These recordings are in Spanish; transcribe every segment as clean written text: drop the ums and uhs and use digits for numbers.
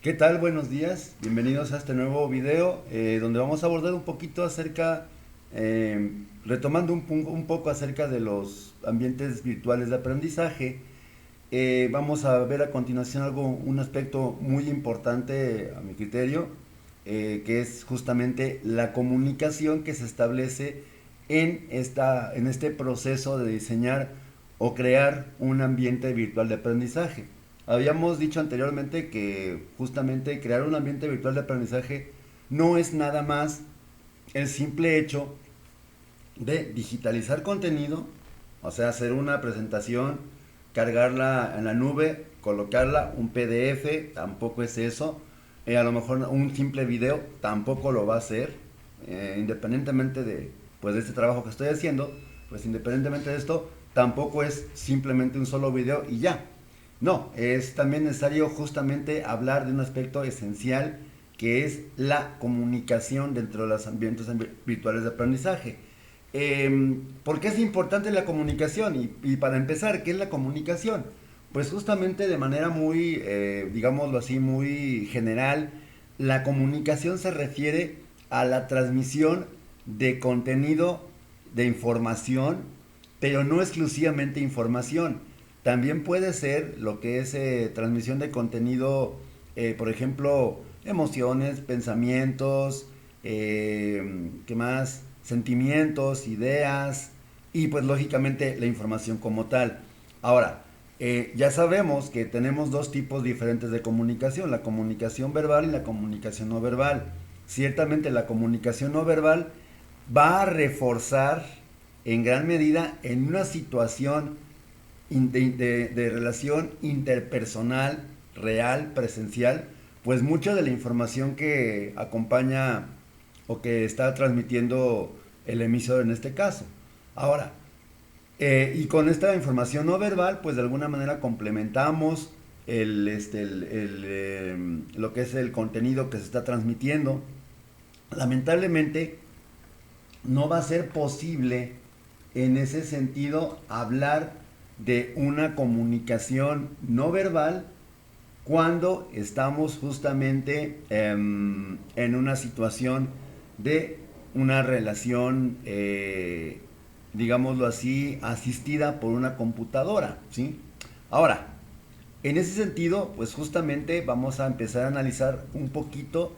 ¿Qué tal? Buenos días. Bienvenidos a este nuevo video donde vamos a abordar un poquito acerca, retomando un poco acerca de los ambientes virtuales de aprendizaje. Vamos a ver a continuación un aspecto muy importante a mi criterio, que es justamente la comunicación que se establece en este proceso de diseñar o crear un ambiente virtual de aprendizaje. Habíamos dicho anteriormente que justamente crear un ambiente virtual de aprendizaje no es nada más el simple hecho de digitalizar contenido, o sea, hacer una presentación, cargarla en la nube, colocarla, un PDF, tampoco es eso. A lo mejor un simple video tampoco lo va a hacer, independientemente de este trabajo que estoy haciendo, pues independientemente de esto, tampoco es simplemente un solo video y ya. No, es también necesario justamente hablar de un aspecto esencial que es la comunicación dentro de los ambientes virtuales de aprendizaje. ¿Por qué es importante la comunicación? Y para empezar, ¿qué es la comunicación? Pues justamente de manera muy, digámoslo así, muy general, la comunicación se refiere a la transmisión de contenido, de información, pero no exclusivamente información. También puede ser lo que es transmisión de contenido, por ejemplo, emociones, pensamientos, ¿qué más? Sentimientos, ideas y pues lógicamente la información como tal. Ahora, ya sabemos que tenemos dos tipos diferentes de comunicación, la comunicación verbal y la comunicación no verbal. Ciertamente la comunicación no verbal va a reforzar en gran medida en una situación de relación interpersonal, real, presencial, pues mucha de la información que acompaña o que está transmitiendo el emisor en este caso. Ahora, y con esta información no verbal, pues de alguna manera complementamos lo que es el contenido que se está transmitiendo. Lamentablemente, no va a ser posible en ese sentido hablar de una comunicación no verbal cuando estamos justamente en una situación de una relación, digámoslo así, asistida por una computadora, ¿sí? Ahora, en ese sentido, pues justamente vamos a empezar a analizar un poquito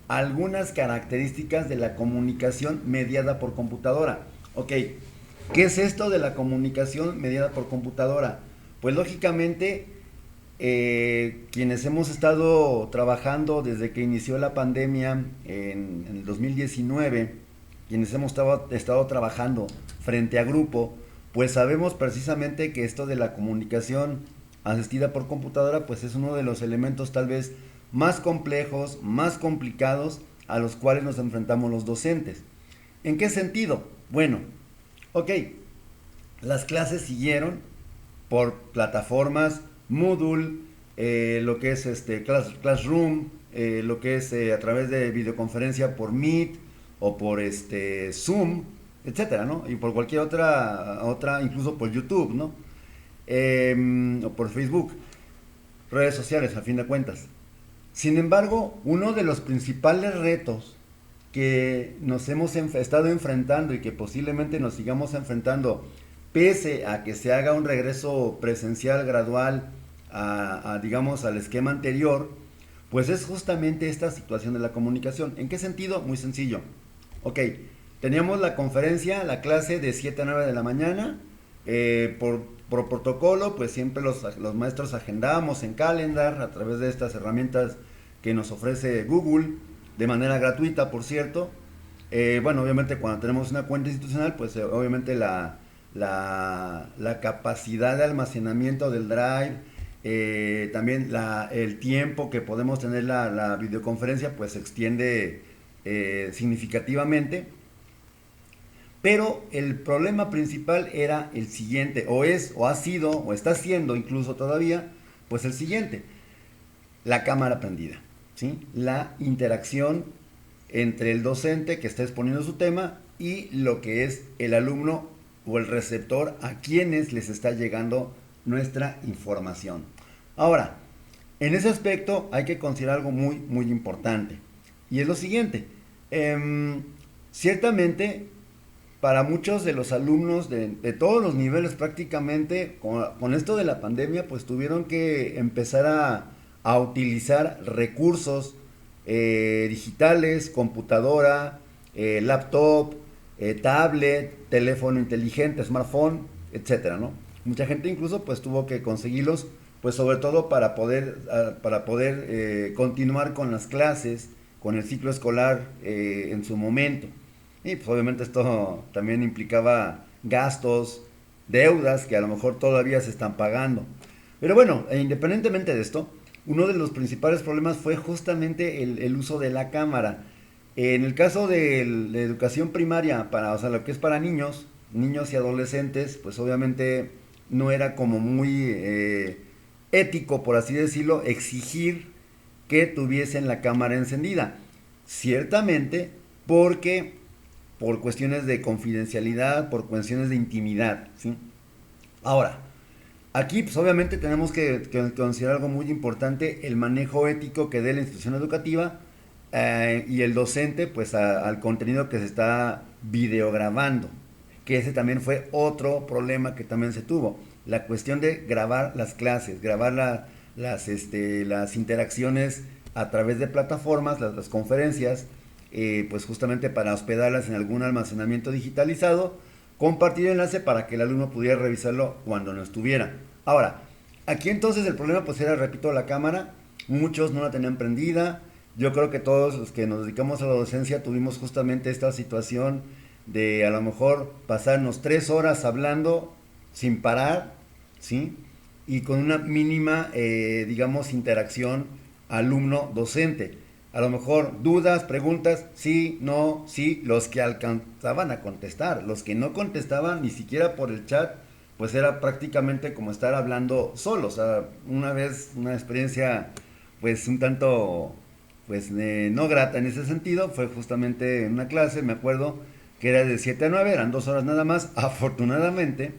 algunas características de la comunicación mediada por computadora. Ok, ¿qué es esto de la comunicación mediada por computadora? Pues lógicamente, quienes hemos estado trabajando desde que inició la pandemia en el 2019, quienes hemos estado trabajando frente a grupo, pues sabemos precisamente que esto de la comunicación asistida por computadora, pues es uno de los elementos tal vez más complejos, más complicados a los cuales nos enfrentamos los docentes. ¿En qué sentido? Bueno, ok, las clases siguieron por plataformas Moodle, lo que es Classroom, lo que es a través de videoconferencia por Meet o por Zoom, etcétera, ¿no? Y por cualquier otra, incluso por YouTube, ¿no? O por Facebook, redes sociales, a fin de cuentas. Sin embargo, uno de los principales retos que nos hemos estado enfrentando y que posiblemente nos sigamos enfrentando, pese a que se haga un regreso presencial gradual digamos, al esquema anterior, pues es justamente esta situación de la comunicación. ¿En qué sentido? Muy sencillo. Ok, teníamos la conferencia, la clase de 7 a 9 de la mañana. Por protocolo, pues siempre los maestros agendábamos en Calendar a través de estas herramientas que nos ofrece Google, de manera gratuita, por cierto. Bueno, obviamente cuando tenemos una cuenta institucional, pues obviamente la capacidad de almacenamiento del Drive, también el tiempo que podemos tener la videoconferencia, pues se extiende significativamente. Pero el problema principal era el siguiente, o ha sido, o está siendo incluso todavía, pues el siguiente, la cámara prendida, ¿sí? La interacción entre el docente que está exponiendo su tema y lo que es el alumno o el receptor a quienes les está llegando nuestra información. Ahora, En ese aspecto hay que considerar algo muy, muy importante. Y es lo siguiente. Ciertamente, para muchos de los alumnos de todos los niveles prácticamente, con esto de la pandemia, pues tuvieron que empezar a utilizar recursos digitales, computadora, laptop, tablet, teléfono inteligente, smartphone, etcétera, ¿no? Mucha gente incluso pues tuvo que conseguirlos, pues sobre todo para poder continuar con las clases, con el ciclo escolar en su momento. Y pues obviamente esto también implicaba gastos, deudas que a lo mejor todavía se están pagando. Pero bueno, independientemente de esto, uno de los principales problemas fue justamente el uso de la cámara. En el caso de la educación primaria, o sea, lo que es para niños, niños y adolescentes, pues obviamente no era como muy ético, por así decirlo, exigir que tuviesen la cámara encendida. Ciertamente, porque por cuestiones de confidencialidad, por cuestiones de intimidad, ¿sí? Ahora, aquí pues obviamente tenemos que considerar algo muy importante, el manejo ético que dé la institución educativa y el docente pues al contenido que se está videograbando, que ese también fue otro problema que también se tuvo, la cuestión de grabar las clases, grabar las interacciones a través de plataformas, las conferencias, pues justamente para hospedarlas en algún almacenamiento digitalizado, compartir el enlace para que el alumno pudiera revisarlo cuando no estuviera. Ahora, aquí entonces el problema pues era, repito, la cámara, muchos no la tenían prendida, yo creo que todos los que nos dedicamos a la docencia tuvimos justamente esta situación de a lo mejor pasarnos 3 horas hablando sin parar, ¿sí? Y con una mínima, digamos, interacción alumno-docente. A lo mejor dudas, preguntas, sí, no, sí, los que alcanzaban a contestar, los que no contestaban ni siquiera por el chat, pues era prácticamente como estar hablando solo. O sea, una vez una experiencia pues un tanto pues no grata en ese sentido, fue justamente en una clase, me acuerdo que era de 7 a 9, eran 2 horas nada más, afortunadamente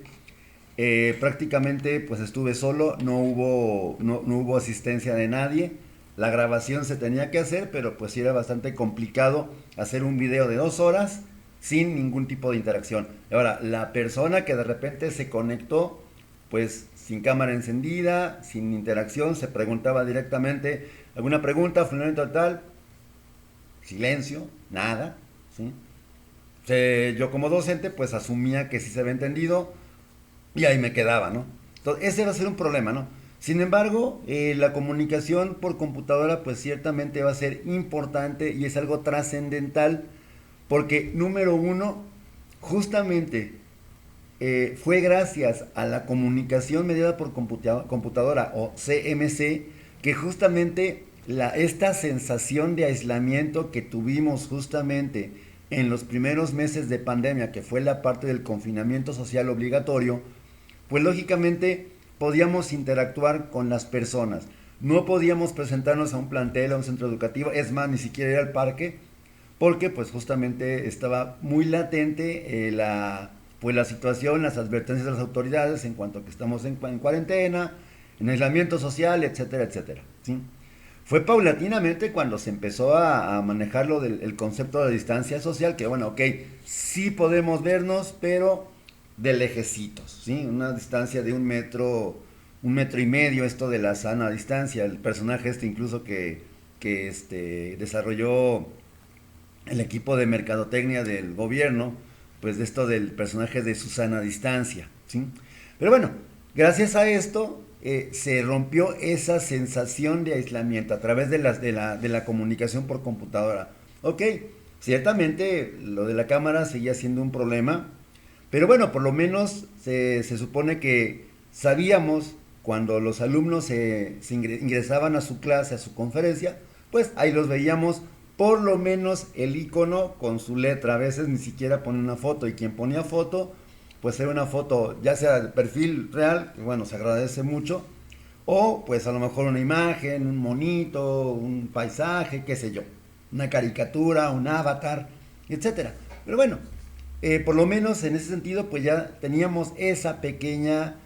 prácticamente pues estuve solo, no hubo asistencia de nadie. La grabación se tenía que hacer, pero pues sí era bastante complicado hacer un video de 2 horas sin ningún tipo de interacción. Ahora, la persona que de repente se conectó, pues sin cámara encendida, sin interacción, se preguntaba directamente alguna pregunta, fulano tal, silencio, nada, ¿sí? Yo como docente pues asumía que sí se había entendido y ahí me quedaba, ¿no? Entonces ese va a ser un problema, ¿no? Sin embargo, la comunicación por computadora pues ciertamente va a ser importante y es algo trascendental porque número uno, justamente fue gracias a la comunicación mediada por computadora o CMC que justamente esta sensación de aislamiento que tuvimos justamente en los primeros meses de pandemia, que fue la parte del confinamiento social obligatorio, pues lógicamente podíamos interactuar con las personas. No podíamos presentarnos a un plantel, a un centro educativo, es más, ni siquiera ir al parque, porque pues justamente estaba muy latente pues la situación, las advertencias de las autoridades en cuanto a que estamos en cuarentena, en aislamiento social, etcétera, etcétera, ¿sí? Fue paulatinamente cuando se empezó a manejar lo del el concepto de distancia social, que bueno, ok, sí podemos vernos, pero de lejecitos, ¿sí? Una distancia de 1 metro y medio, esto de la sana distancia. El personaje incluso que desarrolló el equipo de mercadotecnia del gobierno, pues de esto del personaje de Susana Distancia, ¿sí? Pero bueno, gracias a esto se rompió esa sensación de aislamiento a través de la comunicación por computadora. Ok, ciertamente lo de la cámara seguía siendo un problema, pero bueno, por lo menos se supone que sabíamos cuando los alumnos se ingresaban a su clase, a su conferencia, pues ahí los veíamos por lo menos el icono con su letra. A veces ni siquiera pone una foto y quien ponía foto, pues era una foto ya sea de perfil real, que bueno, se agradece mucho, o pues a lo mejor una imagen, un monito, un paisaje, qué sé yo, una caricatura, un avatar, etcétera. Pero bueno, por lo menos en ese sentido pues ya teníamos esa pequeña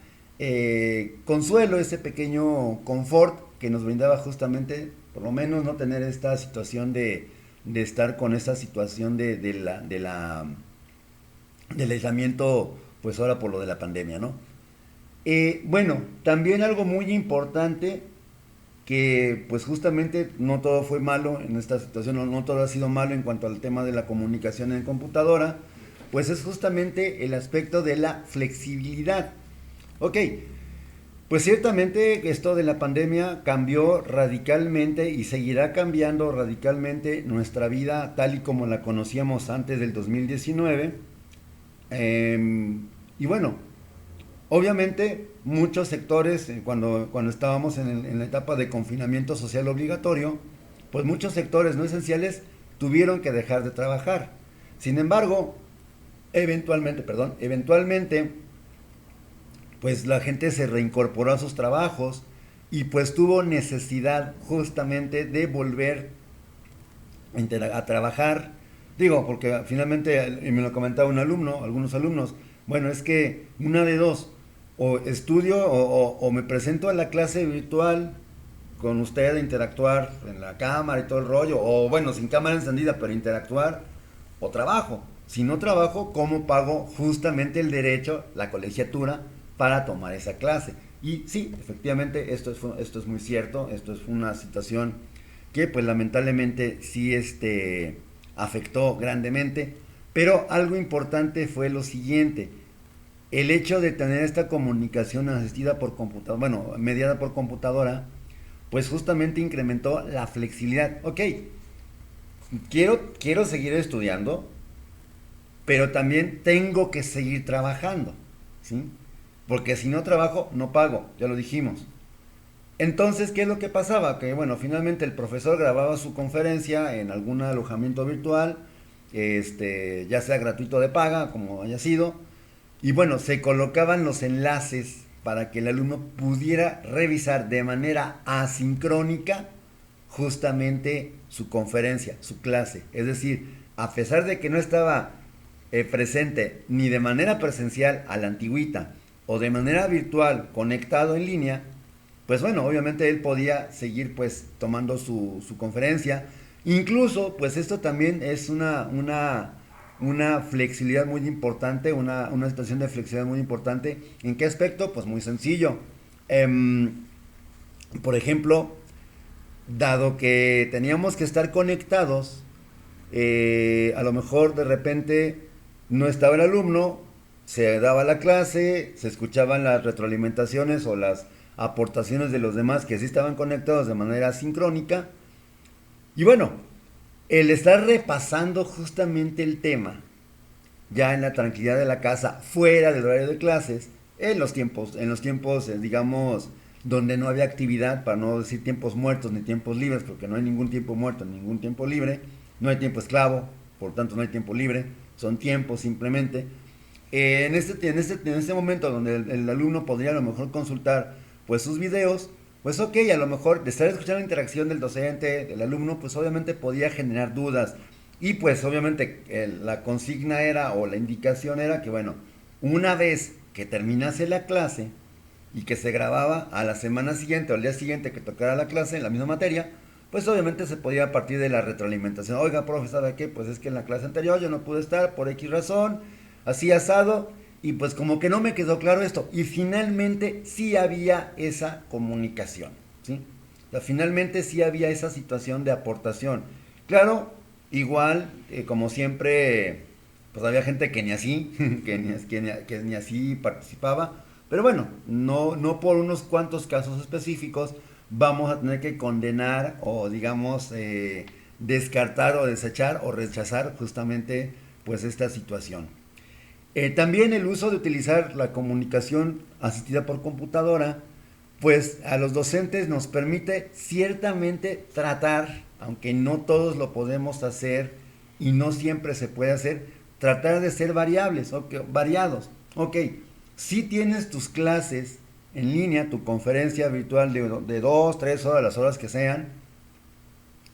consuelo, ese pequeño confort que nos brindaba justamente, por lo menos no tener esta situación de estar con esta situación del aislamiento, pues ahora por lo de la pandemia, ¿no? Bueno, también algo muy importante que pues justamente no todo fue malo en esta situación, no todo ha sido malo en cuanto al tema de la comunicación en computadora, pues es justamente el aspecto de la flexibilidad. Ok, pues ciertamente esto de la pandemia cambió radicalmente y seguirá cambiando radicalmente nuestra vida tal y como la conocíamos antes del 2019. Y bueno, obviamente muchos sectores, cuando estábamos en la etapa de confinamiento social obligatorio, pues muchos sectores no esenciales tuvieron que dejar de trabajar. Sin embargo, eventualmente, pues la gente se reincorporó a sus trabajos y pues tuvo necesidad justamente de volver a trabajar. Digo, porque finalmente, y me lo comentaba algunos alumnos, bueno, es que una de dos, o estudio o me presento a la clase virtual con usted a interactuar en la cámara y todo el rollo, o bueno, sin cámara encendida, pero interactuar, o trabajo. Si no trabajo, ¿cómo pago justamente el derecho, la colegiatura, para tomar esa clase? Y sí, efectivamente, esto es muy cierto, esto es una situación que pues lamentablemente sí afectó grandemente, pero algo importante fue lo siguiente, el hecho de tener esta comunicación asistida por computadora, bueno, mediada por computadora, pues justamente incrementó la flexibilidad. Ok, quiero seguir estudiando, pero también tengo que seguir trabajando, ¿sí? Porque si no trabajo, no pago, ya lo dijimos. Entonces, ¿qué es lo que pasaba? Que bueno, finalmente el profesor grababa su conferencia en algún alojamiento virtual, ya sea gratuito o de paga, como haya sido, y bueno, se colocaban los enlaces para que el alumno pudiera revisar de manera asincrónica justamente su conferencia, su clase. Es decir, a pesar de que no estaba presente ni de manera presencial a la antigüita o de manera virtual conectado en línea, pues bueno, obviamente él podía seguir pues tomando su conferencia. Incluso pues esto también es una flexibilidad muy importante, una situación de flexibilidad muy importante. ¿En qué aspecto? Pues muy sencillo. Por ejemplo, dado que teníamos que estar conectados, a lo mejor de repente no estaba el alumno, se daba la clase, se escuchaban las retroalimentaciones o las aportaciones de los demás que sí estaban conectados de manera sincrónica. Y bueno, el estar repasando justamente el tema, ya en la tranquilidad de la casa, fuera del horario de clases, en los tiempos, digamos, donde no había actividad, para no decir tiempos muertos ni tiempos libres, porque no hay ningún tiempo muerto, ningún tiempo libre, no hay tiempo esclavo, por tanto no hay tiempo libre, son tiempos simplemente. En este momento donde el alumno podría a lo mejor consultar pues sus videos, pues ok, a lo mejor de estar escuchando la interacción del docente, del alumno, pues obviamente podía generar dudas. Y pues obviamente la consigna era o la indicación era que bueno, una vez que terminase la clase y que se grababa a la semana siguiente o al día siguiente que tocara la clase en la misma materia, pues obviamente se podía a partir de la retroalimentación. Oiga, profe, ¿sabe qué? Pues es que en la clase anterior yo no pude estar por X razón, así asado, y pues como que no me quedó claro esto. Y finalmente sí había esa comunicación, ¿sí? O sea, finalmente sí había esa situación de aportación. Claro, igual, como siempre, pues había gente que ni así, que ni así participaba. Pero bueno, no por unos cuantos casos específicos vamos a tener que condenar o digamos descartar o desechar o rechazar justamente pues esta situación. También el uso de utilizar la comunicación asistida por computadora, pues a los docentes nos permite ciertamente tratar, aunque no todos lo podemos hacer y no siempre se puede hacer, tratar de ser variables, variados. Ok, si tienes tus clases en línea, tu conferencia virtual de 2, 3 horas, las horas que sean,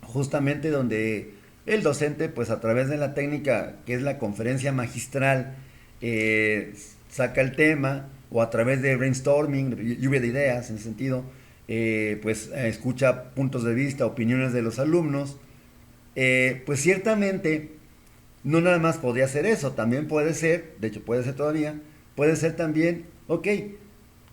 justamente donde el docente, pues a través de la técnica que es la conferencia magistral, saca el tema, o a través de brainstorming, lluvia de ideas en ese sentido, pues escucha puntos de vista, opiniones de los alumnos, pues ciertamente no nada más podría ser eso, también puede ser, de hecho puede ser todavía, puede ser también, ok,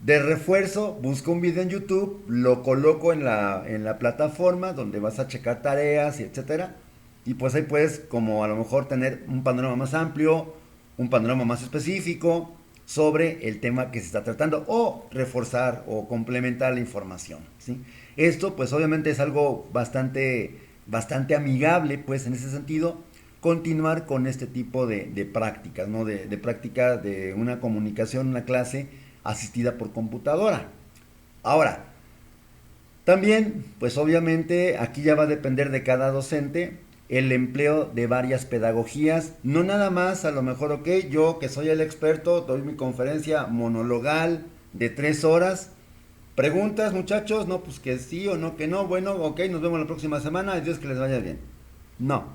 de refuerzo, busco un video en YouTube, lo coloco en la plataforma donde vas a checar tareas y etcétera. Y pues ahí puedes como a lo mejor tener un panorama más amplio, un panorama más específico sobre el tema que se está tratando o reforzar o complementar la información, ¿sí? Esto pues obviamente es algo bastante amigable pues en ese sentido, continuar con este tipo de prácticas, ¿no? De práctica de una comunicación, una clase asistida por computadora. Ahora, también, pues obviamente aquí ya va a depender de cada docente el empleo de varias pedagogías, no nada más a lo mejor, ok, yo que soy el experto, doy mi conferencia monologal de 3 horas, preguntas muchachos, no, pues que sí o no, que no, bueno, ok, nos vemos la próxima semana, Dios que les vaya bien. No,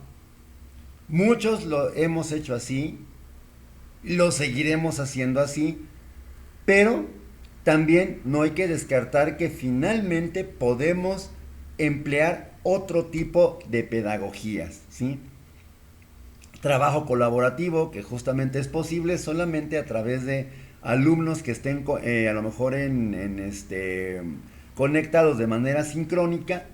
muchos lo hemos hecho así, lo seguiremos haciendo así, pero también no hay que descartar que finalmente podemos emplear otro tipo de pedagogías, ¿sí? Trabajo colaborativo, que justamente es posible solamente a través de alumnos que estén a lo mejor conectados de manera sincrónica,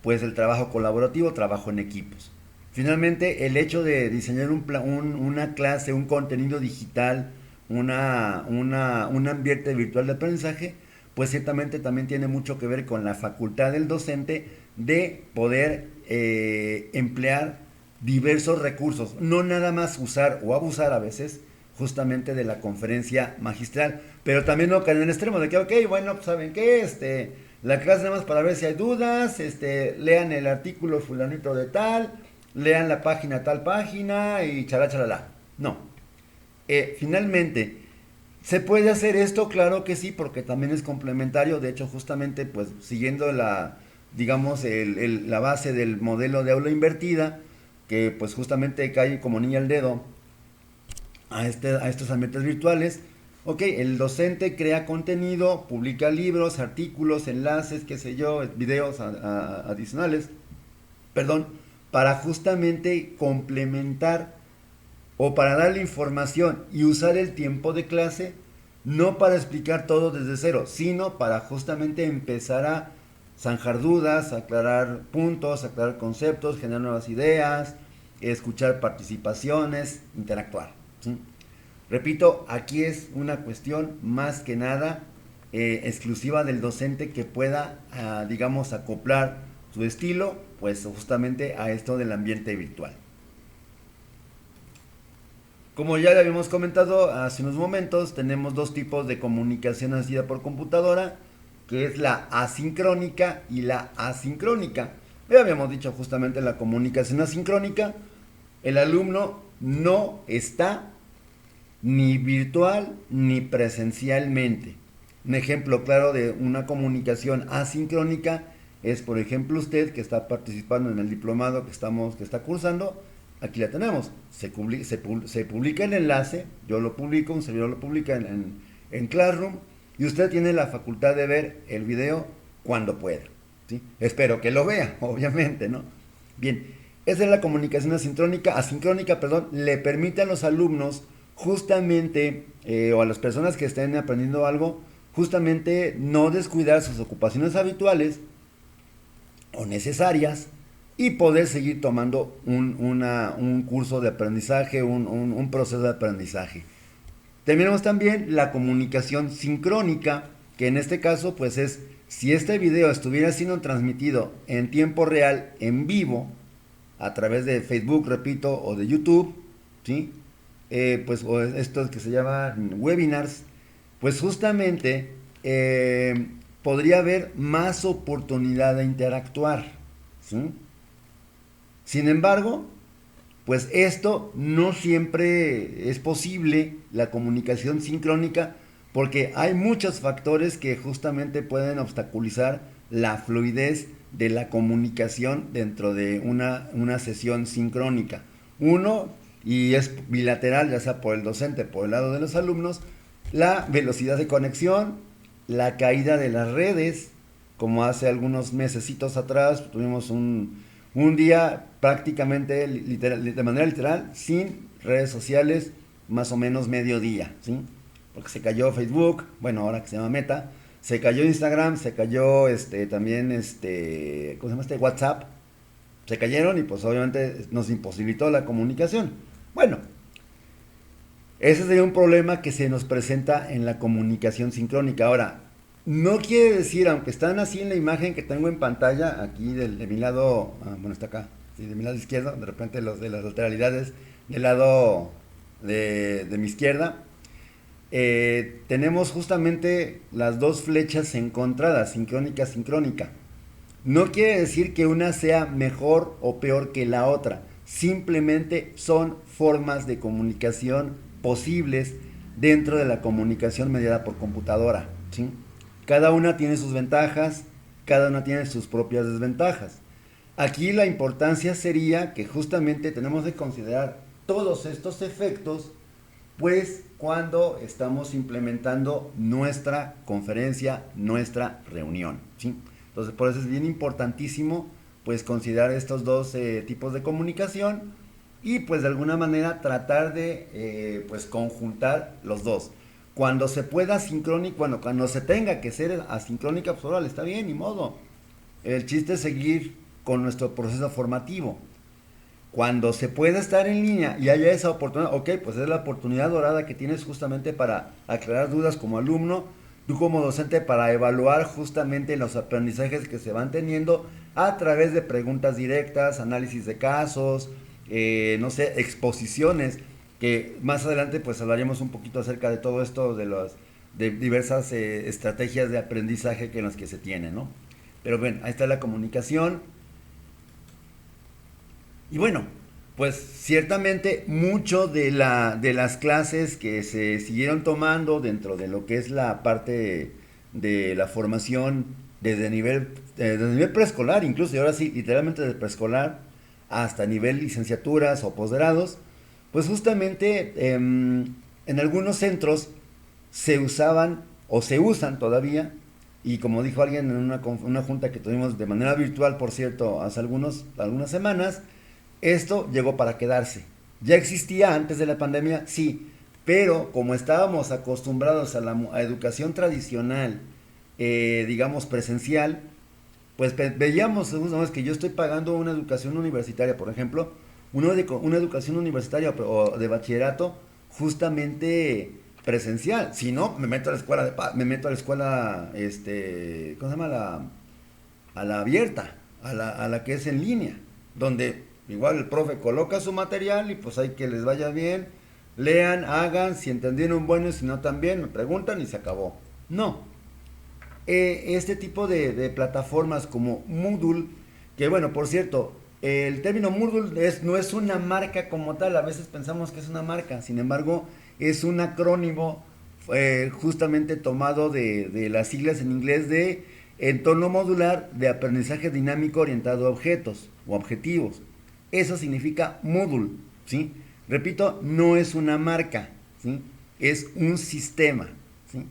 pues el trabajo colaborativo, trabajo en equipos. Finalmente, el hecho de diseñar una clase, un contenido digital, un ambiente virtual de aprendizaje, pues ciertamente también tiene mucho que ver con la facultad del docente de poder emplear diversos recursos, no nada más usar o abusar a veces justamente de la conferencia magistral, pero también no caer en el extremo de que, ok, bueno, pues saben qué, la clase nada más para ver si hay dudas, lean el artículo fulanito de tal, lean la página tal página y chalala. No, finalmente, ¿se puede hacer esto? Claro que sí, porque también es complementario. De hecho, justamente, pues, siguiendo digamos, la base del modelo de aula invertida, que pues justamente cae como niña al dedo a estos ambientes virtuales. Ok, el docente crea contenido, publica libros, artículos, enlaces, qué sé yo, videos adicionales, perdón, para justamente complementar o para darle información y usar el tiempo de clase no para explicar todo desde cero, sino para justamente empezar a zanjar dudas, aclarar puntos, aclarar conceptos, generar nuevas ideas, escuchar participaciones, interactuar, ¿sí? Repito, aquí es una cuestión más que nada exclusiva del docente que pueda, digamos, acoplar su estilo, pues justamente a esto del ambiente virtual. Como ya le habíamos comentado hace unos momentos, tenemos dos tipos de comunicación asistida por computadora, que es la asincrónica y la asincrónica. Ya habíamos dicho justamente la comunicación asincrónica, el alumno no está ni virtual ni presencialmente. Un ejemplo claro de una comunicación asincrónica es, por ejemplo, usted que está participando en el diplomado que está cursando. Aquí la tenemos, se publica el enlace, yo lo publico, un servidor lo publica en Classroom y usted tiene la facultad de ver el video cuando pueda, ¿sí? Espero que lo vea, obviamente, ¿no? Bien, esa es la comunicación asincrónica, perdón, le permite a los alumnos justamente, o a las personas que estén aprendiendo algo, justamente no descuidar sus ocupaciones habituales o necesarias y poder seguir tomando un curso de aprendizaje, un proceso de aprendizaje. Tenemos también la comunicación sincrónica, que en este caso pues es, si este video estuviera siendo transmitido en tiempo real, en vivo, a través de Facebook, repito, o de YouTube, ¿sí? Pues o estos que se llaman webinars, pues justamente podría haber más oportunidad de interactuar, ¿sí? Sin embargo, pues esto no siempre es posible, la comunicación sincrónica, porque hay muchos factores que justamente pueden obstaculizar la fluidez de la comunicación dentro de una sesión sincrónica. Uno, y es bilateral, ya sea por el docente, por el lado de los alumnos, la velocidad de conexión, la caída de las redes, como hace algunos mesecitos atrás, tuvimos un día prácticamente de manera literal, sin redes sociales, más o menos mediodía, ¿sí? Porque se cayó Facebook, bueno, ahora que se llama Meta, se cayó Instagram, se cayó también ¿cómo se llama WhatsApp, se cayeron y pues obviamente nos imposibilitó la comunicación. Bueno, ese sería un problema que se nos presenta en la comunicación sincrónica. Ahora, no quiere decir, aunque están así en la imagen que tengo en pantalla, aquí de mi lado, bueno, está acá, sí, de mi lado izquierdo, de repente los de las lateralidades del lado de mi izquierda, tenemos justamente las dos flechas encontradas, sincrónica, sincrónica. No quiere decir que una sea mejor o peor que la otra, simplemente son formas de comunicación posibles dentro de la comunicación mediada por computadora, ¿sí? Cada una tiene sus ventajas, cada una tiene sus propias desventajas. Aquí la importancia sería que justamente tenemos que considerar todos estos efectos, pues cuando estamos implementando nuestra conferencia, nuestra reunión, ¿sí? Entonces por eso es bien importantísimo pues considerar estos dos tipos de comunicación y pues de alguna manera tratar de pues conjuntar los dos. Cuando se pueda sincrónico, bueno, cuando se tenga que ser asincrónica, pues órale, está bien, ni modo. El chiste es seguir con nuestro proceso formativo. Cuando se pueda estar en línea y haya esa oportunidad, ok, pues es la oportunidad dorada que tienes justamente para aclarar dudas como alumno, tú como docente para evaluar justamente los aprendizajes que se van teniendo a través de preguntas directas, análisis de casos, no sé, exposiciones, que más adelante pues hablaremos un poquito acerca de todo esto, de diversas estrategias de aprendizaje que en las que se tienen, ¿no? Pero bueno, ahí está la comunicación. Y bueno, pues ciertamente mucho de las clases que se siguieron tomando dentro de lo que es la parte de la formación desde nivel preescolar, incluso, y ahora sí, literalmente desde preescolar hasta nivel licenciaturas o posgrados, pues justamente en algunos centros se usaban o se usan todavía, y como dijo alguien en una junta que tuvimos de manera virtual, por cierto, hace algunas semanas, esto llegó para quedarse. ¿Ya existía antes de la pandemia? Sí, pero como estábamos acostumbrados a la educación tradicional, digamos presencial, pues veíamos, es que yo estoy pagando una educación universitaria, por ejemplo, una educación universitaria o de bachillerato justamente presencial. Si no, me meto a la escuela me meto a la escuela, ¿cómo se llama? A la abierta, a la que es en línea, donde igual el profe coloca su material y pues hay que les vaya bien, lean, hagan, si entendieron bueno, si no también, me preguntan y se acabó. No, este tipo de plataformas como Moodle, que bueno, por cierto, el término Moodle no es una marca como tal, a veces pensamos que es una marca, sin embargo, es un acrónimo justamente tomado de las siglas en inglés de entorno modular de aprendizaje dinámico orientado a objetos o objetivos. Eso significa Moodle, ¿sí? Repito, no es una marca, ¿sí? Es un sistema, ¿sí?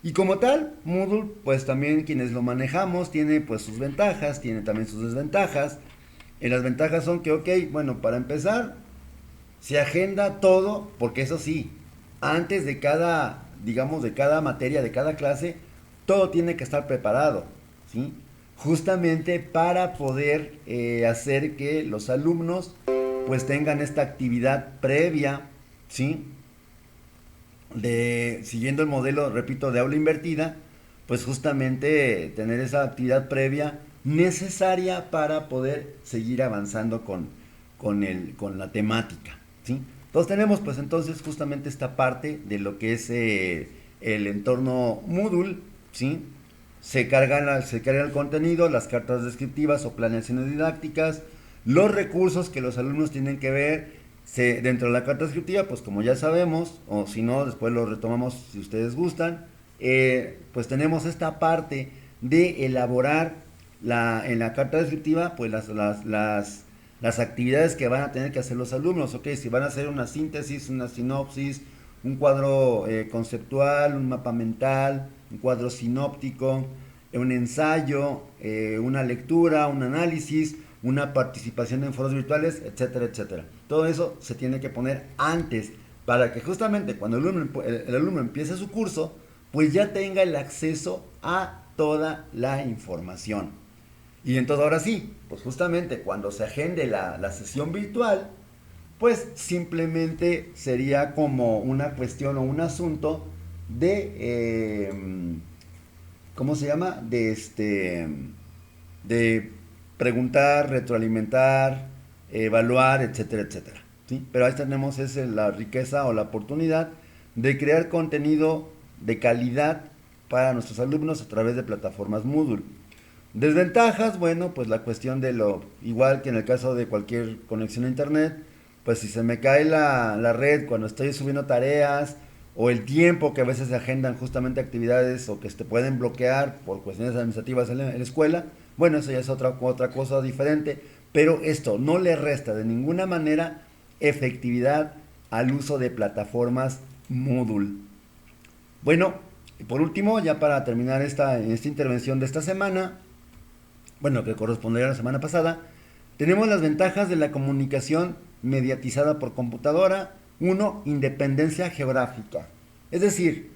Y como tal, Moodle, pues también quienes lo manejamos, tiene pues sus ventajas, tiene también sus desventajas. Y las ventajas son que, ok, bueno, para empezar, se agenda todo, porque eso sí, antes de cada, digamos, de cada materia, de cada clase, todo tiene que estar preparado, ¿sí? Justamente para poder hacer que los alumnos pues tengan esta actividad previa, ¿sí? Siguiendo el modelo, repito, de aula invertida, pues justamente tener esa actividad previa necesaria para poder seguir avanzando con la temática, ¿sí? Entonces tenemos pues entonces justamente esta parte de lo que es el entorno Moodle, ¿sí? Se carga el contenido, las cartas descriptivas o planeaciones didácticas, los recursos que los alumnos tienen que ver dentro de la carta descriptiva, pues como ya sabemos, o si no, después lo retomamos si ustedes gustan, pues tenemos esta parte de elaborar en la carta descriptiva, pues las actividades que van a tener que hacer los alumnos, ok, si van a hacer una síntesis, una sinopsis, un cuadro conceptual, un mapa mental, un cuadro sinóptico, un ensayo, una lectura, un análisis, una participación en foros virtuales, etcétera, etcétera. Todo eso se tiene que poner antes para que justamente cuando el alumno empiece su curso, pues ya tenga el acceso a toda la información. Y entonces ahora sí, pues justamente cuando se agende la sesión virtual, pues simplemente sería como una cuestión o un asunto de, ¿cómo se llama? De preguntar, retroalimentar, evaluar, etcétera, etcétera. ¿Sí? Pero ahí tenemos la riqueza o la oportunidad de crear contenido de calidad para nuestros alumnos a través de plataformas Moodle. Desventajas, bueno, pues la cuestión de lo, igual que en el caso de cualquier conexión a internet, pues si se me cae la red cuando estoy subiendo tareas, o el tiempo que a veces se agendan justamente actividades o que se pueden bloquear por cuestiones administrativas en la escuela, bueno, eso ya es otra cosa diferente, pero esto no le resta de ninguna manera efectividad al uso de plataformas Moodle. Bueno, y por último, ya para terminar esta intervención de esta semana, bueno, que correspondería a la semana pasada, tenemos las ventajas de la comunicación mediatizada por computadora. Uno, independencia geográfica. Es decir,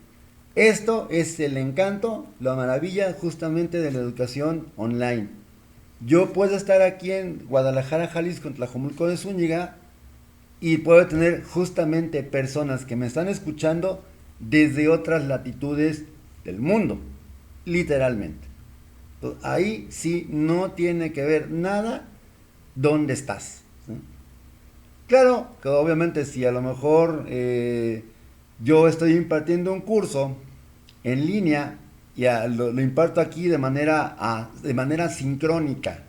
esto es el encanto, la maravilla justamente de la educación online. Yo puedo estar aquí en Guadalajara, Jalisco, en Tlajomulco de Zúñiga, y puedo tener justamente personas que me están escuchando desde otras latitudes del mundo, literalmente. Entonces, ahí sí no tiene que ver nada dónde estás, ¿sí? Claro que obviamente si a lo mejor yo estoy impartiendo un curso en línea y lo imparto aquí de manera sincrónica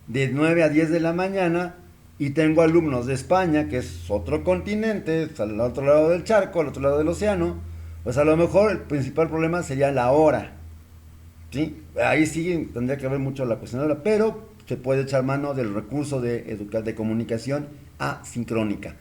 de 9 a 10 de la mañana y tengo alumnos de España, que es otro continente, al otro lado del charco, al otro lado del océano, pues a lo mejor el principal problema sería la hora, ¿sí? Ahí sí tendría que ver mucho la cuestión de la hora, pero se puede echar mano del recurso de comunicación asincrónica.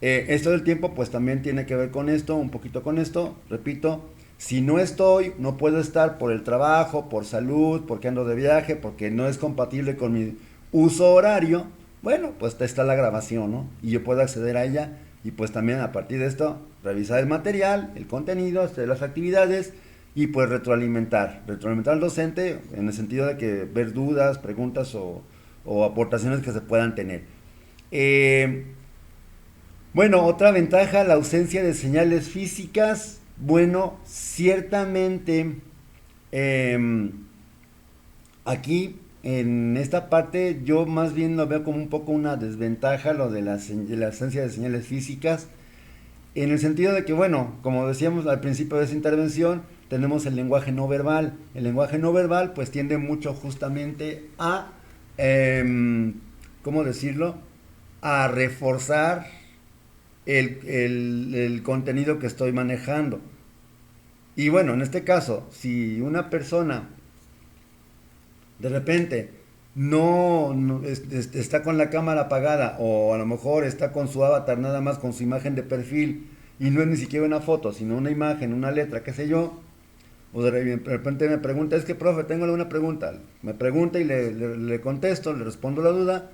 Esto del tiempo pues también tiene que ver con esto, un poquito con esto, repito, si no estoy, no puedo estar por el trabajo, por salud, porque ando de viaje, porque no es compatible con mi uso horario, bueno, pues está la grabación, ¿no? Y yo puedo acceder a ella y pues también a partir de esto revisar el material, el contenido, hacer las actividades y pues retroalimentar al docente en el sentido de que ver dudas, preguntas o aportaciones que se puedan tener. Bueno, otra ventaja, la ausencia de señales físicas. Bueno, ciertamente aquí en esta parte yo más bien lo veo como un poco una desventaja lo de la ausencia de señales físicas, en el sentido de que, bueno, como decíamos al principio de esa intervención, tenemos el lenguaje no verbal. El lenguaje no verbal pues tiende mucho justamente a, ¿cómo decirlo? A reforzar el contenido que estoy manejando. Y bueno, en este caso, si una persona de repente está con la cámara apagada o a lo mejor está con su avatar nada más con su imagen de perfil y no es ni siquiera una foto, sino una imagen, una letra, qué sé yo, o de repente me pregunta, es que profe, tengo alguna pregunta, me pregunta y le contesto, le respondo la duda,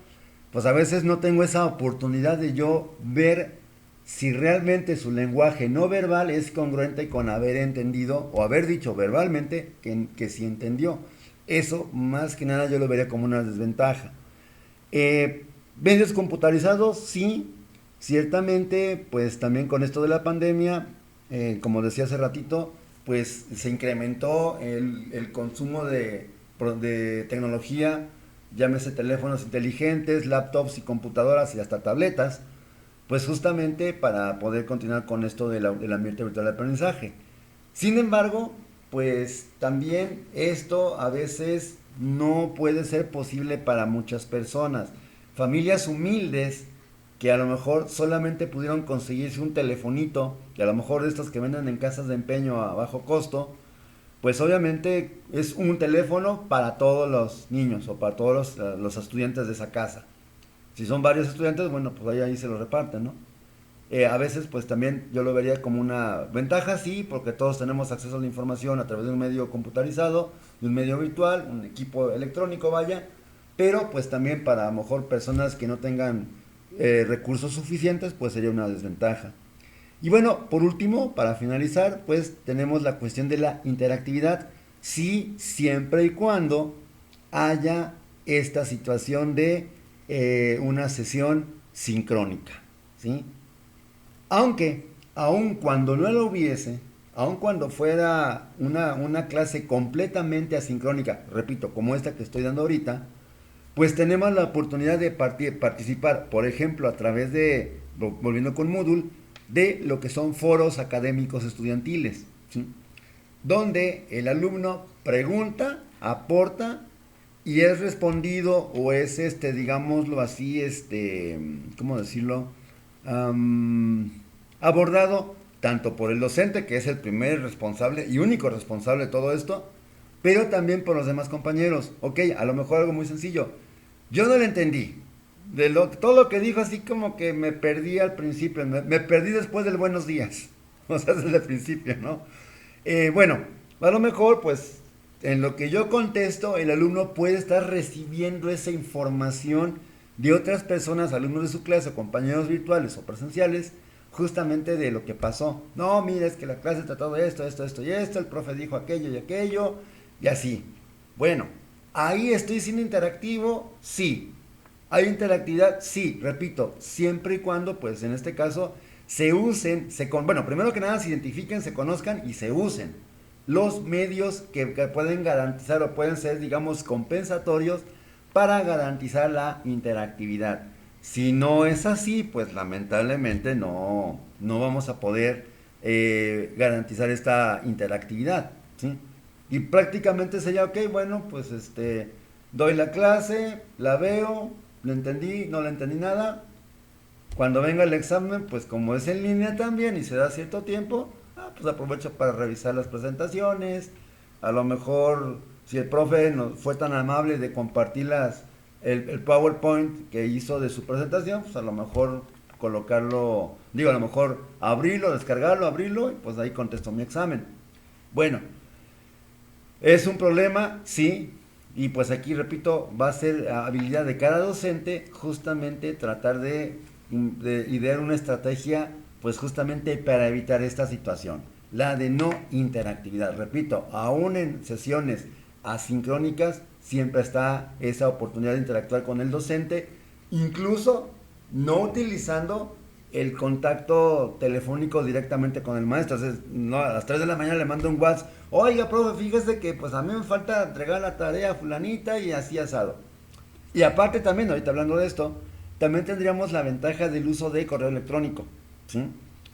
pues a veces no tengo esa oportunidad de yo ver si realmente su lenguaje no verbal es congruente con haber entendido o haber dicho verbalmente que sí entendió. Eso más que nada yo lo vería como una desventaja. Medios computarizados, sí, ciertamente, pues también con esto de la pandemia, como decía hace ratito, pues se incrementó el consumo de tecnología, llámese teléfonos inteligentes, laptops y computadoras y hasta tabletas, pues justamente para poder continuar con esto del ambiente virtual de aprendizaje. Sin embargo, pues también esto a veces no puede ser posible para muchas personas. Familias humildes que a lo mejor solamente pudieron conseguirse un telefonito, que a lo mejor de estos que venden en casas de empeño a bajo costo, pues obviamente es un teléfono para todos los niños o para todos los estudiantes de esa casa. Si son varios estudiantes, bueno, pues ahí se lo reparten, ¿no? A veces pues también yo lo vería como una ventaja, sí, porque todos tenemos acceso a la información a través de un medio computarizado, de un medio virtual, un equipo electrónico, vaya, pero pues también para a lo mejor personas que no tengan recursos suficientes, pues sería una desventaja. Y bueno, por último, para finalizar, pues tenemos la cuestión de la interactividad, sí, siempre y cuando haya esta situación de una sesión sincrónica, ¿sí? Aunque, aun cuando no lo hubiese, aun cuando fuera una clase completamente asincrónica, repito, como esta que estoy dando ahorita, pues tenemos la oportunidad de participar, por ejemplo, a través de, volviendo con Moodle, de lo que son foros académicos estudiantiles, ¿sí? Donde el alumno pregunta, aporta y es respondido o es, digámoslo así, ¿cómo decirlo? Am, abordado tanto por el docente, que es el primer responsable y único responsable de todo esto, pero también por los demás compañeros. Ok, a lo mejor algo muy sencillo. Yo no le entendí. Todo lo que dijo así como que me perdí al principio, me perdí después del buenos días. O sea, desde el principio, ¿no? Bueno, a lo mejor pues en lo que yo contesto, el alumno puede estar recibiendo esa información de otras personas, alumnos de su clase, compañeros virtuales o presenciales, justamente de lo que pasó. No, mira, es que la clase trató de esto, esto, esto y esto, el profe dijo aquello y así. Bueno, ahí estoy siendo interactivo, sí. ¿Hay interactividad? Sí, repito, siempre y cuando, pues en este caso, se usen, bueno, primero que nada se identifiquen, se conozcan y se usen los medios que pueden garantizar o pueden ser, digamos, compensatorios para garantizar la interactividad. Si no es así, pues lamentablemente no vamos a poder garantizar esta interactividad, ¿sí? Y prácticamente sería, ok, bueno, pues doy la clase, la veo, lo entendí, no le entendí nada. Cuando venga el examen, pues como es en línea también y se da cierto tiempo, pues aprovecho para revisar las presentaciones. A lo mejor, si el profe fue tan amable de compartir el PowerPoint que hizo de su presentación, pues a lo mejor colocarlo, digo, a lo mejor abrirlo, descargarlo, abrirlo, y pues ahí contesto mi examen. Bueno, ¿es un problema? Sí. Y pues aquí, repito, va a ser habilidad de cada docente justamente tratar de idear una estrategia pues justamente para evitar esta situación, la de no interactividad. Repito, aún en sesiones asincrónicas siempre está esa oportunidad de interactuar con el docente, incluso no utilizando el contacto telefónico directamente con el maestro. Entonces, no, a las 3 de la mañana le mando un WhatsApp, oiga, profe, fíjese que pues a mí me falta entregar la tarea a fulanita y así asado. Y aparte también, ahorita hablando de esto, también tendríamos la ventaja del uso de correo electrónico, ¿sí?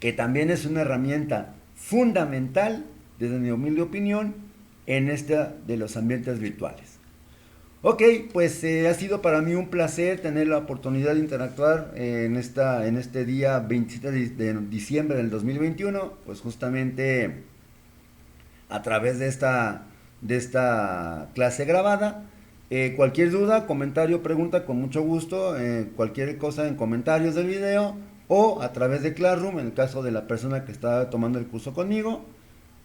Que también es una herramienta fundamental, desde mi humilde opinión, en esta de los ambientes virtuales. Ok, pues ha sido para mí un placer tener la oportunidad de interactuar en este día 27 de diciembre del 2021, pues justamente a través de esta clase grabada. Cualquier duda, comentario, pregunta, con mucho gusto, cualquier cosa en comentarios del video o a través de Classroom en el caso de la persona que está tomando el curso conmigo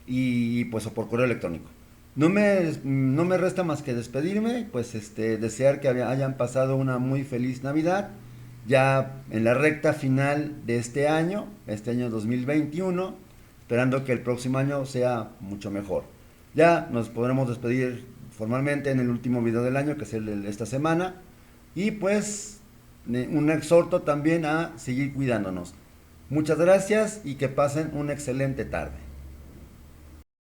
y pues o por correo electrónico. No me resta más que despedirme, pues desear que hayan pasado una muy feliz Navidad, ya en la recta final de este año 2021, esperando que el próximo año sea mucho mejor. Ya nos podremos despedir formalmente en el último video del año, que es el de esta semana, y pues un exhorto también a seguir cuidándonos. Muchas gracias y que pasen una excelente tarde.